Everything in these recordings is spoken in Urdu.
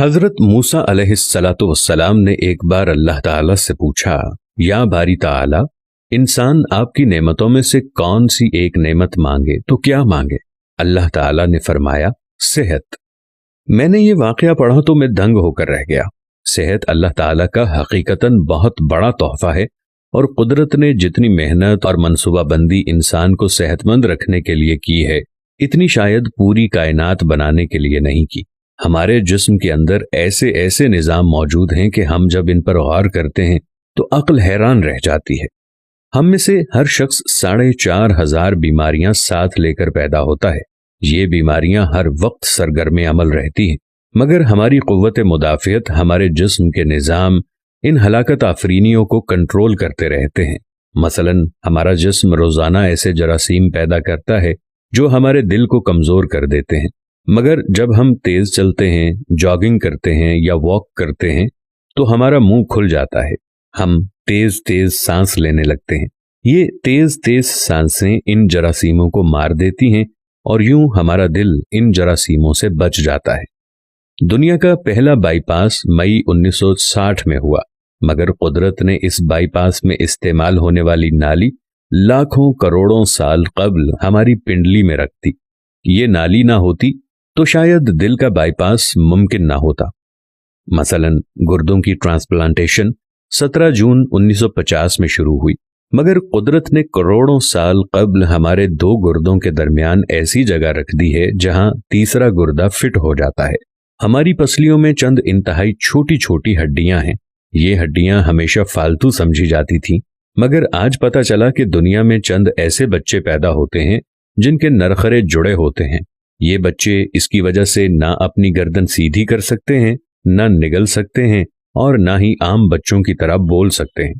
حضرت موسیٰ علیہ الصلاۃ والسلام نے ایک بار اللہ تعالیٰ سے پوچھا، یا باری تعالیٰ، انسان آپ کی نعمتوں میں سے کون سی ایک نعمت مانگے تو کیا مانگے؟ اللہ تعالیٰ نے فرمایا، صحت۔ میں نے یہ واقعہ پڑھا تو میں دنگ ہو کر رہ گیا۔ صحت اللہ تعالیٰ کا حقیقتاً بہت بڑا تحفہ ہے، اور قدرت نے جتنی محنت اور منصوبہ بندی انسان کو صحت مند رکھنے کے لیے کی ہے، اتنی شاید پوری کائنات بنانے کے لیے نہیں کی۔ ہمارے جسم کے اندر ایسے ایسے نظام موجود ہیں کہ ہم جب ان پر غور کرتے ہیں تو عقل حیران رہ جاتی ہے۔ ہم میں سے ہر شخص 4,500 بیماریاں ساتھ لے کر پیدا ہوتا ہے۔ یہ بیماریاں ہر وقت سرگرم عمل رہتی ہیں، مگر ہماری قوت مدافعت، ہمارے جسم کے نظام ان ہلاکت آفرینیوں کو کنٹرول کرتے رہتے ہیں۔ مثلا ہمارا جسم روزانہ ایسے جراثیم پیدا کرتا ہے جو ہمارے دل کو کمزور کر دیتے ہیں، مگر جب ہم تیز چلتے ہیں، جاگنگ کرتے ہیں یا واک کرتے ہیں تو ہمارا منہ کھل جاتا ہے، ہم تیز تیز سانس لینے لگتے ہیں۔ یہ تیز تیز سانسیں ان جراثیموں کو مار دیتی ہیں، اور یوں ہمارا دل ان جراثیموں سے بچ جاتا ہے۔ دنیا کا پہلا بائی پاس مئی 1960 میں ہوا، مگر قدرت نے اس بائی پاس میں استعمال ہونے والی نالی لاکھوں کروڑوں سال قبل ہماری پنڈلی میں رکھ دی۔ یہ نالی نہ ہوتی تو شاید دل کا بائی پاس ممکن نہ ہوتا۔ مثلا گردوں کی ٹرانسپلانٹیشن 17 جون 1950 میں شروع ہوئی، مگر قدرت نے کروڑوں سال قبل ہمارے 2 گردوں کے درمیان ایسی جگہ رکھ دی ہے جہاں تیسرا گردہ فٹ ہو جاتا ہے۔ ہماری پسلیوں میں چند انتہائی چھوٹی چھوٹی ہڈیاں ہیں۔ یہ ہڈیاں ہمیشہ فالتو سمجھی جاتی تھیں، مگر آج پتہ چلا کہ دنیا میں چند ایسے بچے پیدا ہوتے ہیں جن کے نرخرے جڑے ہوتے ہیں۔ یہ بچے اس کی وجہ سے نہ اپنی گردن سیدھی کر سکتے ہیں، نہ نگل سکتے ہیں، اور نہ ہی عام بچوں کی طرح بول سکتے ہیں۔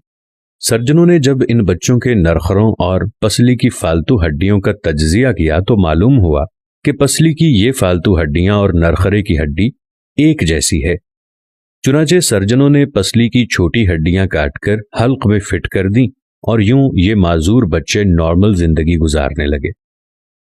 سرجنوں نے جب ان بچوں کے نرخروں اور پسلی کی فالتو ہڈیوں کا تجزیہ کیا تو معلوم ہوا کہ پسلی کی یہ فالتو ہڈیاں اور نرخرے کی ہڈی ایک جیسی ہے۔ چنانچہ سرجنوں نے پسلی کی چھوٹی ہڈیاں کاٹ کر حلق میں فٹ کر دیں، اور یوں یہ معذور بچے نارمل زندگی گزارنے لگے۔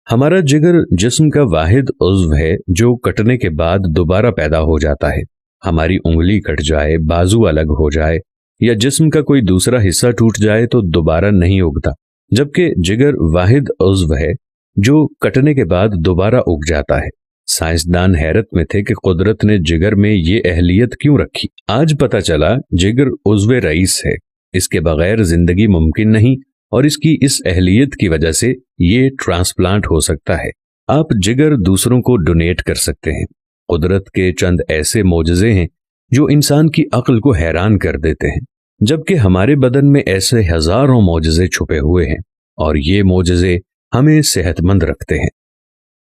ہمارا جگر جسم کا واحد عضو ہے جو کٹنے کے بعد دوبارہ پیدا ہو جاتا ہے۔ ہماری انگلی کٹ جائے، بازو الگ ہو جائے یا جسم کا کوئی دوسرا حصہ ٹوٹ جائے تو دوبارہ نہیں اگتا، جبکہ جگر واحد عضو ہے جو کٹنے کے بعد دوبارہ اگ جاتا ہے۔ سائنسدان حیرت میں تھے کہ قدرت نے جگر میں یہ اہلیت کیوں رکھی۔ آج پتہ چلا جگر عضو رئیس ہے، اس کے بغیر زندگی ممکن نہیں، اور اس کی اس اہلیت کی وجہ سے یہ ٹرانسپلانٹ ہو سکتا ہے۔ آپ جگر دوسروں کو ڈونیٹ کر سکتے ہیں۔ قدرت کے چند ایسے معجزے ہیں جو انسان کی عقل کو حیران کر دیتے ہیں، جبکہ ہمارے بدن میں ایسے ہزاروں معجزے چھپے ہوئے ہیں، اور یہ معجزے ہمیں صحت مند رکھتے ہیں۔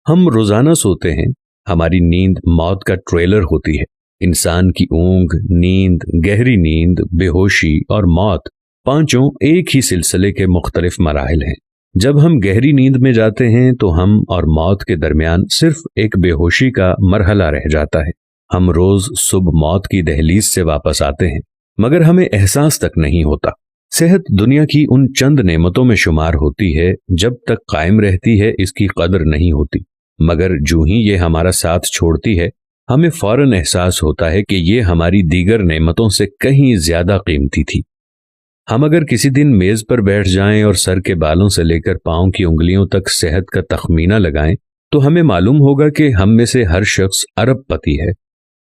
ہم روزانہ سوتے ہیں، ہماری نیند موت کا ٹریلر ہوتی ہے۔ انسان کی اونگ، نیند، گہری نیند، بے ہوشی اور موت، پانچوں ایک ہی سلسلے کے مختلف مراحل ہیں۔ جب ہم گہری نیند میں جاتے ہیں تو ہم اور موت کے درمیان صرف ایک بے ہوشی کا مرحلہ رہ جاتا ہے۔ ہم روز صبح موت کی دہلیز سے واپس آتے ہیں، مگر ہمیں احساس تک نہیں ہوتا۔ صحت دنیا کی ان چند نعمتوں میں شمار ہوتی ہے، جب تک قائم رہتی ہے اس کی قدر نہیں ہوتی، مگر جو ہی یہ ہمارا ساتھ چھوڑتی ہے ہمیں فوراً احساس ہوتا ہے کہ یہ ہماری دیگر نعمتوں سے کہیں زیادہ قیمتی تھی۔ ہم اگر کسی دن میز پر بیٹھ جائیں اور سر کے بالوں سے لے کر پاؤں کی انگلیوں تک صحت کا تخمینہ لگائیں تو ہمیں معلوم ہوگا کہ ہم میں سے ہر شخص ارب پتی ہے۔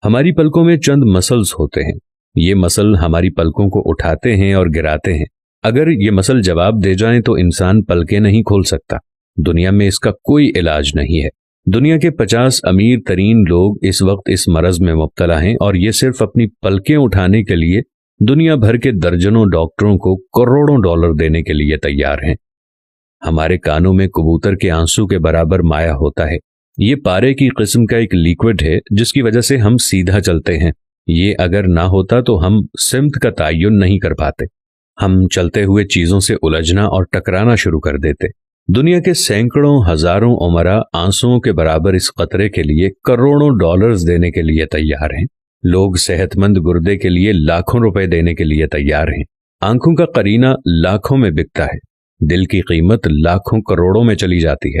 ہماری پلکوں میں چند مسلز ہوتے ہیں۔ یہ مسل ہماری پلکوں کو اٹھاتے ہیں اور گراتے ہیں۔ اگر یہ مسل جواب دے جائیں تو انسان پلکیں نہیں کھول سکتا۔ دنیا میں اس کا کوئی علاج نہیں ہے۔ دنیا کے 50 امیر ترین لوگ اس وقت اس مرض میں مبتلا ہیں، اور یہ صرف اپنی پلکیں اٹھانے کے لیے دنیا بھر کے درجنوں ڈاکٹروں کو کروڑوں ڈالر دینے کے لیے تیار ہیں۔ ہمارے کانوں میں کبوتر کے آنسو کے برابر مایع ہوتا ہے۔ یہ پارے کی قسم کا ایک لیکوڈ ہے جس کی وجہ سے ہم سیدھا چلتے ہیں۔ یہ اگر نہ ہوتا تو ہم سمت کا تعین نہیں کر پاتے۔ ہم چلتے ہوئے چیزوں سے الجھنا اور ٹکرانا شروع کر دیتے۔ دنیا کے سینکڑوں ہزاروں عمرا آنسوؤں کے برابر اس قطرے کے لیے کروڑوں ڈالرز دینے کے لیے تیار ہیں۔ لوگ صحت مند گردے کے لیے لاکھوں روپے دینے کے لیے تیار ہیں۔ آنکھوں کا قرینہ لاکھوں میں بکتا ہے، دل کی قیمت لاکھوں کروڑوں میں چلی جاتی ہے۔